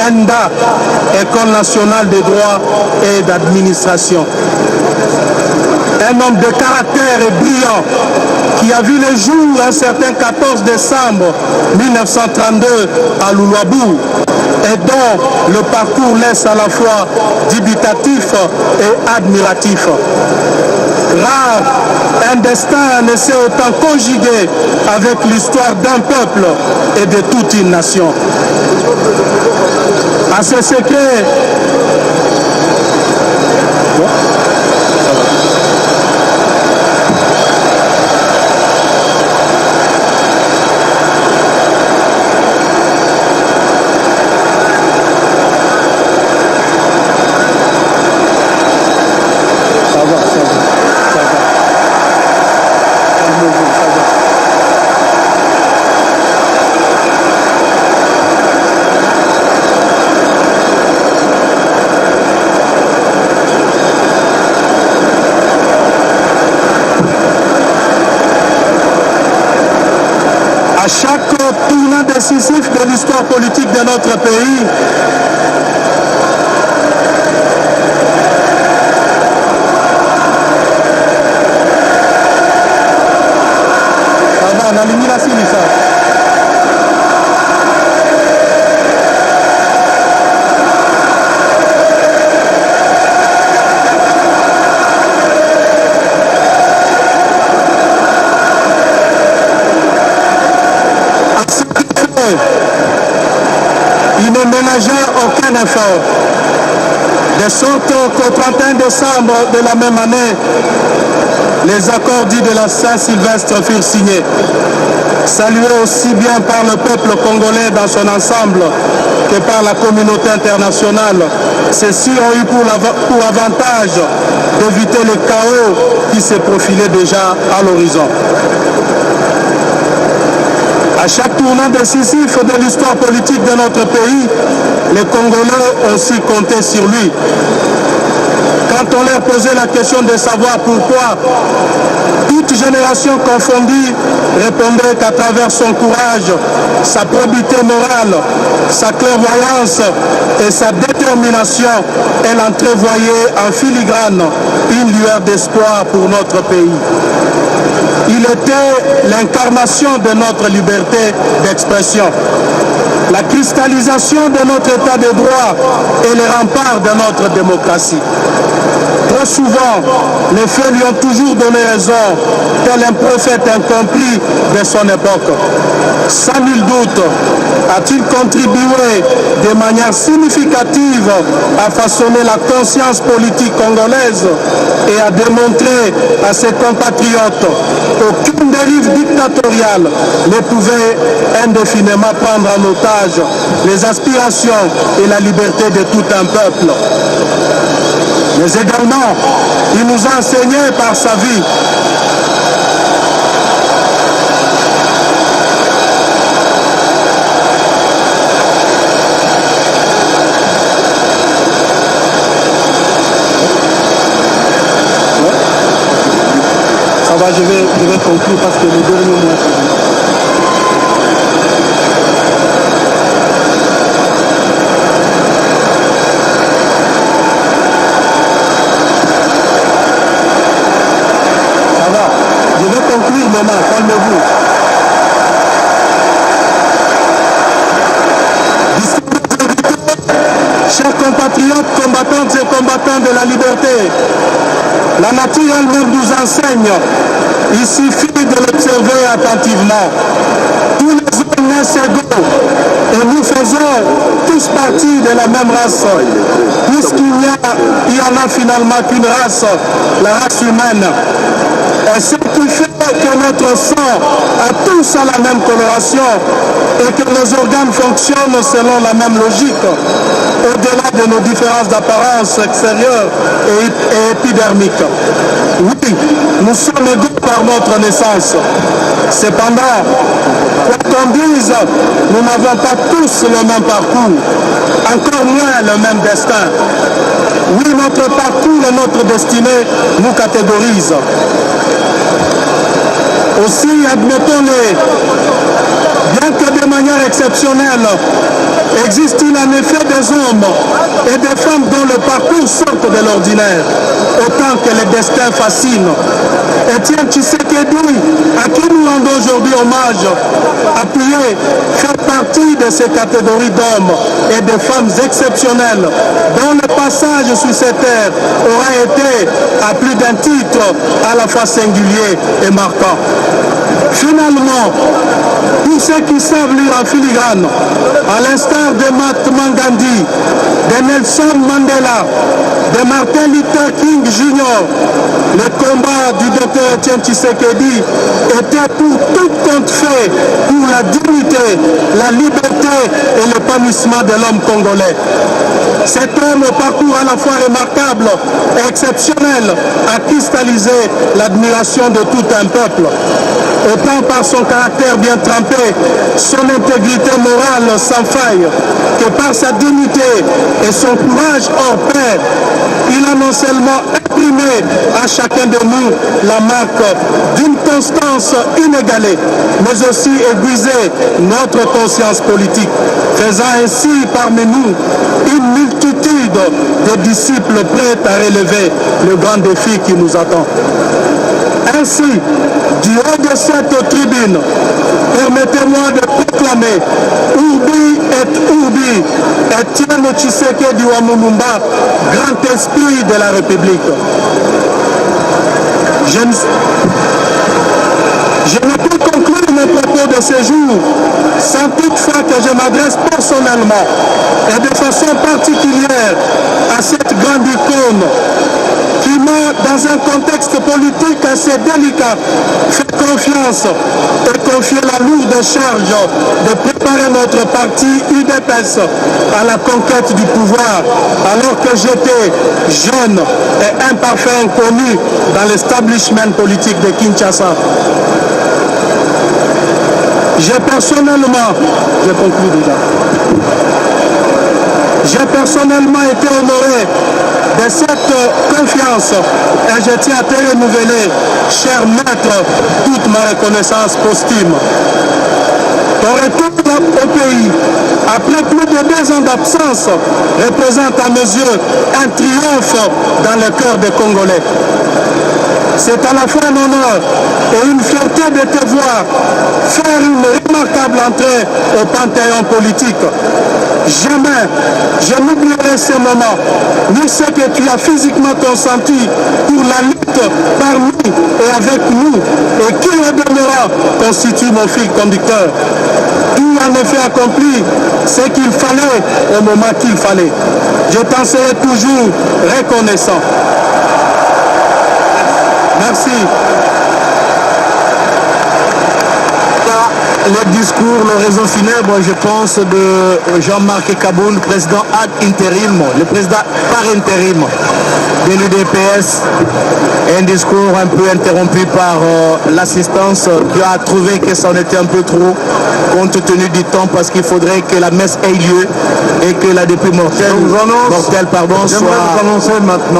ENDA, École nationale des droits et d'administration. Un homme de caractère et brillant qui a vu le jour un certain 14 décembre 1932 à Loulouabou et dont le parcours laisse à la fois dubitatif et admiratif. Rare, un destin ne s'est autant conjugué avec l'histoire d'un peuple et de toute une nation. À ce secret, à chaque tournant décisif de l'histoire politique de notre pays, il ne ménageait aucun effort. De sorte qu'au 31 décembre de la même année, les accords dits de la Saint-Sylvestre furent signés, salués aussi bien par le peuple congolais dans son ensemble que par la communauté internationale. Ceux-ci ont eu pour avantage d'éviter le chaos qui s'est profilé déjà à l'horizon. À chaque tournant décisif de l'histoire politique de notre pays, les Congolais ont aussi compté sur lui. Quand on leur posait la question de savoir pourquoi, toute génération confondue répondait qu'à travers son courage, sa probité morale, sa clairvoyance et sa détermination, elle entrevoyait en filigrane une lueur d'espoir pour notre pays. Il était l'incarnation de notre liberté d'expression, la cristallisation de notre état de droit et les remparts de notre démocratie. Trop souvent, les faits lui ont toujours donné raison, tel un prophète incompris de son époque. Sans nul doute, a-t-il contribué de manière significative à façonner la conscience politique congolaise et à démontrer à ses compatriotes qu'aucune dérive dictatoriale ne pouvait indéfiniment prendre en otage les aspirations et la liberté de tout un peuple. Mais également, il nous a enseigné par sa vie ça va, je vais conclure parce que le dernier mot. Maman, calmez-vous. Chers compatriotes, combattantes et combattants de la liberté, la nature elle-même nous enseigne, il suffit de l'observer attentivement. Tous les hommes naissent égaux et nous faisons tous partie de la même race, puisqu'il y en a finalement qu'une race, la race humaine. Et ce qui fait que notre sang a tous la même coloration et que nos organes fonctionnent selon la même logique, au-delà de nos différences d'apparence extérieure et épidermique. Oui, nous sommes égaux par notre naissance. Cependant, quoi qu'on dise, nous n'avons pas tous le même parcours, encore moins le même destin. Oui, notre parcours et notre destinée nous catégorisent. Aussi, admettons-le, bien que de manière exceptionnelle, Existe-t-il en effet des hommes et des femmes dont le parcours sortent de l'ordinaire, autant que les destins fascinent? Étienne Tshisekedi, à qui nous rendons aujourd'hui hommage, appuyé, fait partie de ces catégories d'hommes et de femmes exceptionnelles, dont le passage sur cette terre aura été, à plus d'un titre, à la fois singulier et marquant. Finalement, tous ceux qui savent lire en filigrane, à l'instar de Mahatma Gandhi, de Nelson Mandela, de Martin Luther King Jr., le combat du docteur Étienne Tshisekedi était pour tout compte fait pour la dignité, la liberté et l'épanouissement de l'homme congolais. Cet homme au parcours à la fois remarquable et exceptionnel a cristallisé l'admiration de tout un peuple. Autant par son caractère bien trempé, son intégrité morale sans faille, que par sa dignité et son courage hors pair, il a non seulement imprimé à chacun de nous la marque d'une constance inégalée, mais aussi aiguisé notre conscience politique, faisant ainsi parmi nous une multitude de disciples prêts à relever le grand défi qui nous attend. Ainsi, du haut de cette tribune, permettez-moi de proclamer Urbi et Urbi, Étienne Tshisekedi Wamulumba, grand esprit de la République. Je ne peux conclure mes propos de ce jour sans toutefois que je m'adresse personnellement et de façon particulière à cette grande icône qui m'a, dans un contexte politique assez délicat, fait confiance et confié la lourde charge de préparer notre parti UDPS à la conquête du pouvoir, alors que j'étais jeune et imparfait inconnu dans l'establishment politique de Kinshasa. J'ai personnellement été honoré de cette confiance et je tiens à te renouveler, cher maître, toute ma reconnaissance posthume. Ton retour au pays, après plus de 2 ans d'absence, représente à mes yeux un triomphe dans le cœur des Congolais. C'est à la fois un honneur et une fierté de te voir faire une remarquable entrée au panthéon politique. Jamais je n'oublierai ces moments, ni ce que tu as physiquement consenti pour la lutte parmi et avec nous, et qui au demeurant constitue mon fil conducteur. Tout en effet accompli ce qu'il fallait au moment qu'il fallait. Je t'en serai toujours reconnaissant. Merci. Le discours, le réseau funèbre, je pense, de Jean-Marc Kaboun, président ad interim, le président par intérim de l'UDPS. Un discours un peu interrompu par l'assistance qui a trouvé que ça en était un peu trop, compte tenu du temps, parce qu'il faudrait que la messe ait lieu et que la dépouille mortelle, soit... J'aimerais vous annoncer maintenant